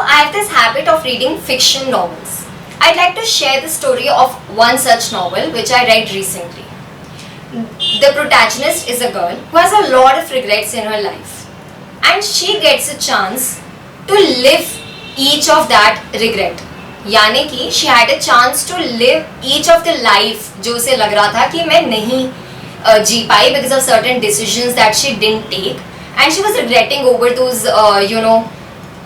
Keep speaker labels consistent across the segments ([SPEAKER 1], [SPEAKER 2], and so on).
[SPEAKER 1] I have this habit of reading fiction novels. I'd like to share the story of one such novel which I read recently. The protagonist is a girl who has a lot of regrets in her life, and she gets a chance to live each of that regret. यानी कि she had a chance to live each of the life जो उसे लग रहा था कि मैं नहीं जी पाई because of certain decisions that she didn't take, and she was regretting over those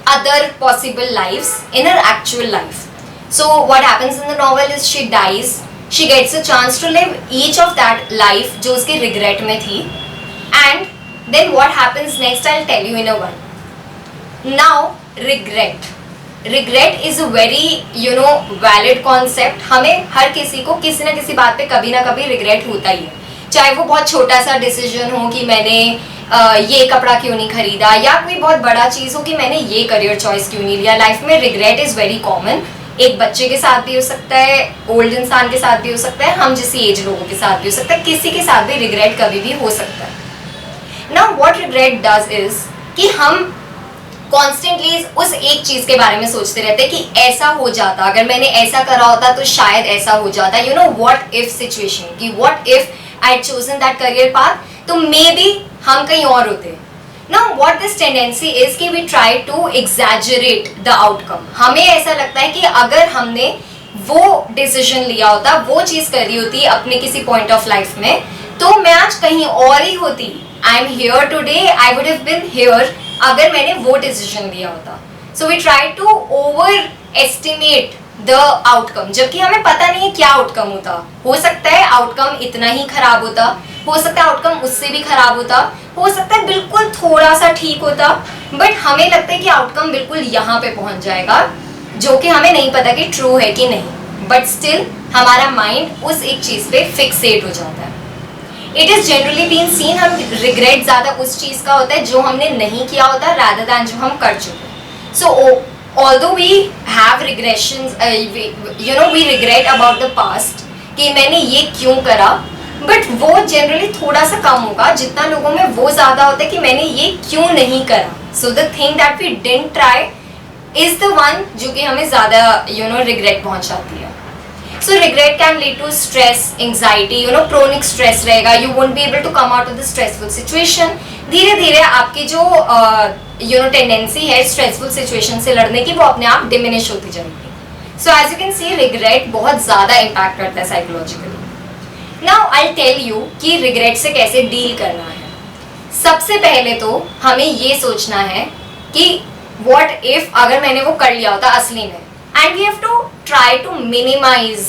[SPEAKER 1] other possible lives in her actual life. So what happens in the novel is she dies. She gets a chance to live each of that life जो उसके regret में थी, and then what happens next I'll tell you in a while. Now regret is a very valid concept. हमें हर किसी को किसी ना किसी बात पे कभी ना कभी regret होता ही है, चाहे वो बहुत छोटा सा डिसीजन हो कि मैंने ये कपड़ा क्यों नहीं खरीदा, या कोई बहुत बड़ा चीज़ हो कि मैंने ये करियर चॉइस क्यों नहीं लिया. लाइफ में रिग्रेट इज़ वेरी कॉमन. एक बच्चे के साथ भी हो सकता है, ओल्ड इंसान के साथ भी हो सकता है, हम जैसी एज लोगों के साथ भी हो सकता है, किसी के साथ भी रिग्रेट कभी भी हो सकता है. Now what regret does is कि हम कॉन्स्टेंटली उस एक चीज़ के बारे में सोचते रहते हैं कि ऐसा हो जाता, अगर मैंने ऐसा करा होता तो शायद ऐसा हो जाता. व्हाट इफ सिचुएशन, कि what if I had chosen that career path, तो मे बी हम कहीं और होते. Now what this tendency is कि we try to exaggerate the outcome. हमें ऐसा लगता है कि अगर हमने वो डिसीजन लिया होता, वो चीज़ करी होती अपने किसी पॉइंट ऑफ लाइफ में, तो मैं आज कहीं और ही होती. I am here today, I would have been here अगर मैंने वो डिसीजन लिया होता. So we try to overestimate the outcome, जबकि हमें पता नहीं है क्या आउटकम होता. हो सकता है आउटकम इतना ही खराब होता, हो सकता है आउटकम उससे भी खराब होता, हो सकता है बिल्कुल थोड़ा सा ठीक होता, बट हमें लगता है कि आउटकम बिल्कुल यहाँ पे पहुँच जाएगा, जो कि हमें नहीं पता कि ट्रू है कि नहीं. बट स्टिल हमारा माइंड उस एक चीज़ पे फिक्सेट हो जाता है. It is generally been seen, हम रिग्रेट ज़्यादा उस चीज़ का होता है जो हमने नहीं किया होता रादर दैन जो हम कर चुके. सो although we have regressions, we regret about the past कि मैंने ये क्यों करा, बट वो जनरली थोड़ा सा कम होगा. जितना लोगों में वो ज़्यादा होता है कि मैंने ये क्यों नहीं करा. So the thing that we didn't try is the one जो कि हमें ज़्यादा रिग्रेट पहुंचाती है. So regret can lead to stress, anxiety, chronic stress रहेगा. You won't be able to come out of the stressful situation. धीरे धीरे आपकी जो टेंडेंसी है स्ट्रेसफुल सिचुएशन से लड़ने की, वो अपने आप डिमिनिश होती जाएगी. So as you can see regret बहुत ज़्यादा इम्पैक्ट करता है psychologically. Now I tell you कि रिग्रेट से कैसे डील करना है. सबसे पहले तो हमें ये सोचना है कि व्हाट इफ अगर मैंने वो कर लिया होता असली में, and we have to try to minimise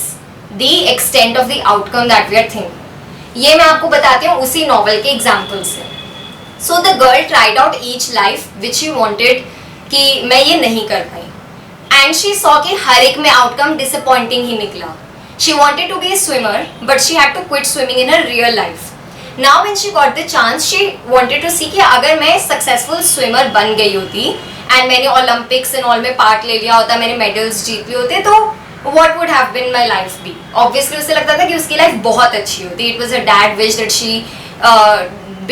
[SPEAKER 1] the extent of the outcome that we are thinking. ये मैं आपको बताती हूँ उसी नॉवल के एग्जाम्पल से. So the girl tried out each life which she wanted कि मैं ये नहीं कर पाई, एंड शी सॉ कि हर एक में आउटकम डिसअपॉइंटिंग ही निकला. She wanted to be a swimmer, but she had to quit swimming in her real life. Now when she got the chance, she wanted to see कि अगर मैं successful swimmer बन गई होती and मैंने Olympics and all में part ले लिया होता, मैंने medals जीत लिए होते, तो what would have been my life be? Obviously उसे लगता था कि उसकी life बहुत अच्छी होती. It was her dad wish that she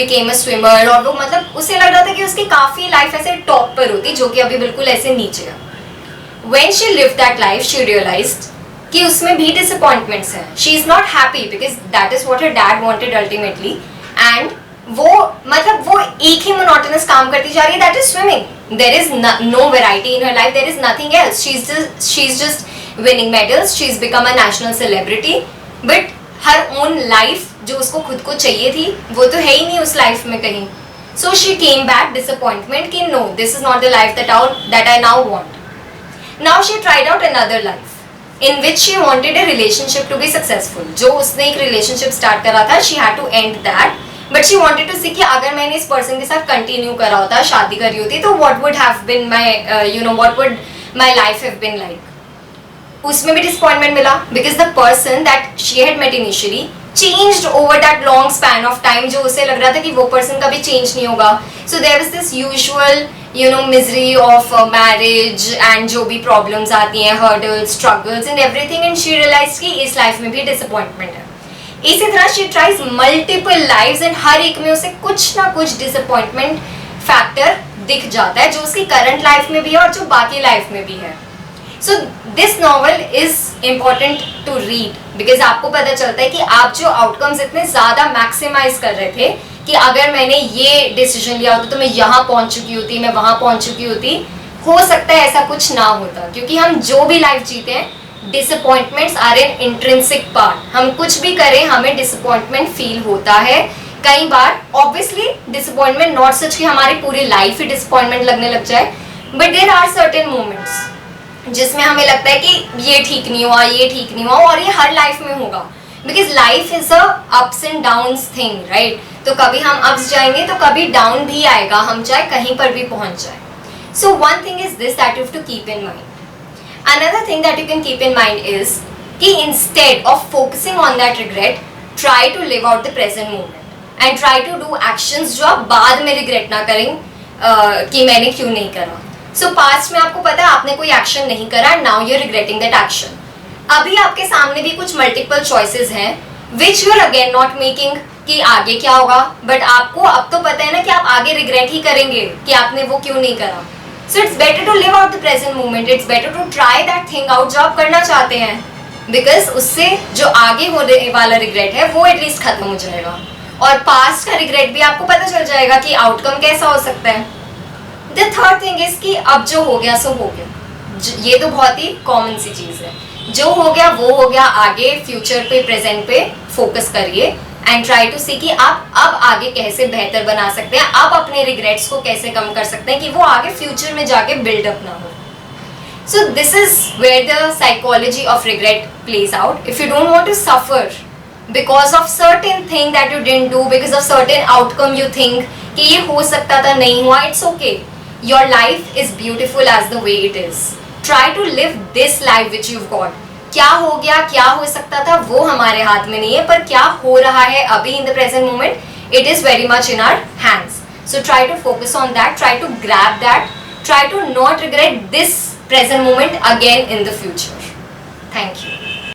[SPEAKER 1] became a swimmer, और वो मतलब उसे लग रहा था कि उसकी काफ़ी life ऐसे top पर होती, जो कि अभी बिल्कुल ऐसे नीचे है. When she lived that life, she realized कि उसमें भी डिसअपॉइंटमेंट्स हैं. She is not happy because that is what her dad wanted ultimately, and वो मतलब वो एक ही मोनोटोनस काम करती जा रही है, that is swimming. There is no variety in her life, there is nothing else. She is just winning medals, she is become a national celebrity, but her own life जो उसको खुद को चाहिए थी वो तो है ही नहीं उस लाइफ में कहीं. So she came back disappointment कि no, this is not the life that I now want. Now she tried out another life in which she wanted a relationship to be successful. जो उसने एक relationship start करा था, she had to end that, but she wanted to see कि अगर मैंने इस person के साथ continue करा होता, शादी करी होती, तो what would have been my what would my life have been like. उसमें भी disappointment मिला because the person that she had met initially changed over that long span of time, जो उसे लग रहा था कि वो person कभी change नहीं होगा. So there was this usual misery of marriage and जो भी problems आती हैं, hurdles, struggles and everything, and she realized कि इस life में भी disappointment है. इसी तरह she tries multiple lives and हर एक में उसे कुछ ना कुछ disappointment factor दिख जाता है, जो उसकी करंट लाइफ में भी है और जो बाकी लाइफ में भी है. So this novel is important to read because आपको पता चलता है कि आप जो आउटकम्स इतने ज़्यादा मैक्सिमाइज कर रहे थे कि अगर मैंने ये डिसीजन लिया होता तो मैं यहाँ पहुँच चुकी होती, मैं वहाँ पहुँच चुकी होती. हो सकता है ऐसा कुछ ना होता, क्योंकि हम जो भी लाइफ जीते हैं, disappointments are an intrinsic part. हम कुछ भी करें हमें डिसअपॉइंटमेंट फील होता है कई बार. ऑब्वियसली डिसअपॉइंटमेंट नॉट सच कि हमारी पूरी लाइफ ही डिसअपॉइंटमेंट लगने लग जाए, but there are certain moments जिसमें हमें लगता है कि ये ठीक नहीं हुआ, ये ठीक नहीं हुआ, और ये हर लाइफ में होगा because life is a ups and downs thing, right. तो कभी हम अप्स जाएंगे तो कभी डाउन भी आएगा, हम चाहे कहीं पर भी पहुंच जाए. So one thing is this that you have to keep in mind. Another thing that you can keep in mind is कि instead of focusing on that regret, try to live out the present moment and try to do actions जो आप बाद में regret ना करें कि मैंने क्यों नहीं करा. सो पास्ट में आपको पता है आपने कोई एक्शन नहीं करा, now you are regretting that action. अभी आपके सामने भी कुछ मल्टीपल चॉइसेस हैं which you are again not making कि आगे क्या होगा, बट आपको अब तो पता है ना कि आप आगे रिग्रेट ही करेंगे कि आपने वो क्यों नहीं करा. So it's better to live out the present moment, it's better to try that thing out जो आप करना चाहते हैं, बिकॉज उससे जो आगे होने वाला रिग्रेट है वो एटलीस्ट खत्म हो जाएगा, और पास्ट का रिग्रेट भी आपको पता चल जाएगा कि आउटकम कैसा हो सकता है. द थर्ड थिंग इज कि अब जो हो गया सो हो गया. ये तो बहुत ही कॉमन सी चीज़ है, जो हो गया वो हो गया. आगे फ्यूचर पे प्रेजेंट पे फोकस करिए एंड ट्राई टू सी कि आप अब आगे कैसे बेहतर बना सकते हैं, आप अपने रिग्रेट्स को कैसे कम कर सकते हैं कि वो आगे फ्यूचर में जाके बिल्डअप ना हो. So this is where the psychology of regret plays out. If you don't want to suffer because of certain thing that you didn't do, because of certain outcome you think कि ये हो सकता था, नहीं हुआ, it's okay. Your life is beautiful as the way it is. Try to live this life which you've got. क्या हो गया, क्या हो सकता था, वो हमारे हाथ में नहीं है, पर क्या हो रहा है अभी in the present moment, it is very much in our hands. So try to focus on that, try to grab that, try to not regret this present moment again in the future. Thank you.